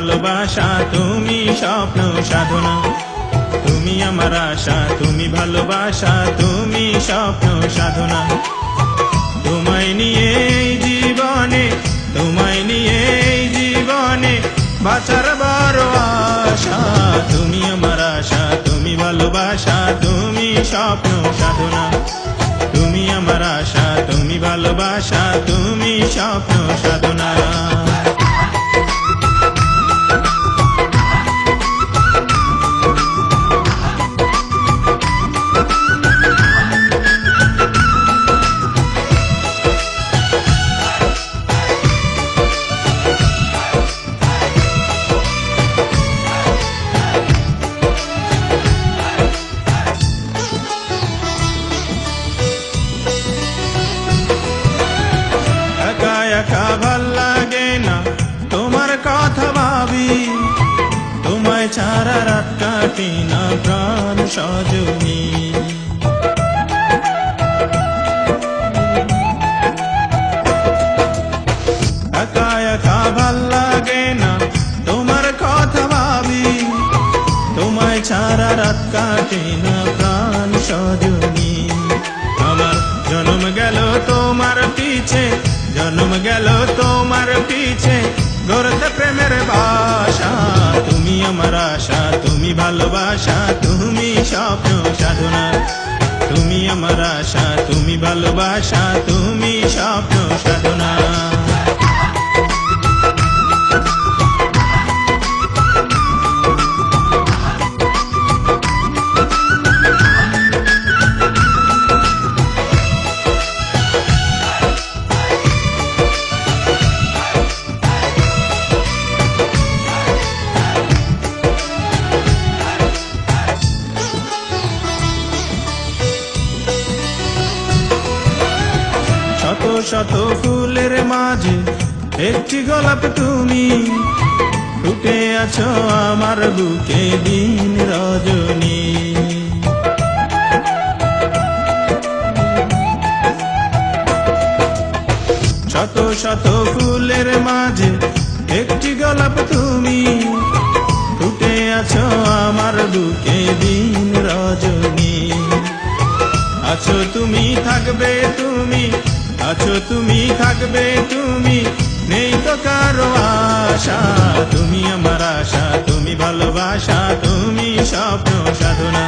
ভালোবাসা তুমি স্বপ্ন সাধনা। তুমি আমার আশা, তুমি ভালোবাসা, তুমি স্বপ্ন সাধনা। তোমায় নিয়ে এই জীবনে, তোমায় নিয়ে এই জীবনে বাঁচার বড় আশা। তুমি আমার আশা, তুমি ভালোবাসা, তুমি স্বপ্ন সাধনা। তুমি আমার আশা, তুমি ভালোবাসা, তুমি স্বপ্ন সাধনা। একা ভাল লাগে না, তোমার কথা ভাবি, তোমায় ছাড়া রাত কাটি না প্রাণ সজনী। একা একা ভাল লাগে না, তোমার কথা ভাবি, তোমায় ছাড়া রাত কাটি না প্রাণ সজনী। আমার জন্ম গেল তোমার পিছে, জন্ম গেল তোমার পিছে, গড়তে প্রেমের বাসা। তুমি আমার আশা, তুমি ভালোবাসা, তুমি স্বপ্ন সাধনা। তুমি আমার আশা, তুমি ভালোবাসা, তুমি স্বপ্ন সাধনা। শত শত ফুলের মাঝে একটি গোলাপ তুমি, ফুটে আছো আমার বুকে দিন রজনী। শত শত ফুলের মাঝে একটি গোলাপ তুমি, ফুটে আছো আমার বুকে দিন রজনী। আছো তুমি, থাকবে তুমি, আছো তুমি, থাকবে তুমি, নেই তো কারো আশা। তুমি আমার আশা, তুমি ভালোবাসা, তুমি স্বপ্ন সাধনা।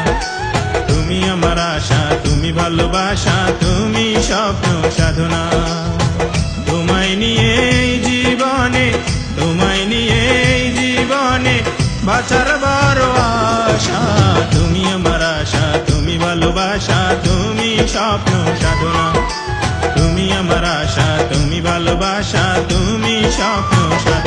তুমি আমার আশা, তুমি ভালোবাসা, তুমি স্বপ্ন সাধনা। তোমায় নিয়ে এই জীবনে, তোমায় নিয়ে এই জীবনে বাঁচার বড় আশা। তুমি আমার আশা, তুমি ভালোবাসা, তুমি স্বপ্ন সাধনা। তুমি আমার আশা, তুমি ভালোবাসা, তুমি স্বপ্ন সাধনা।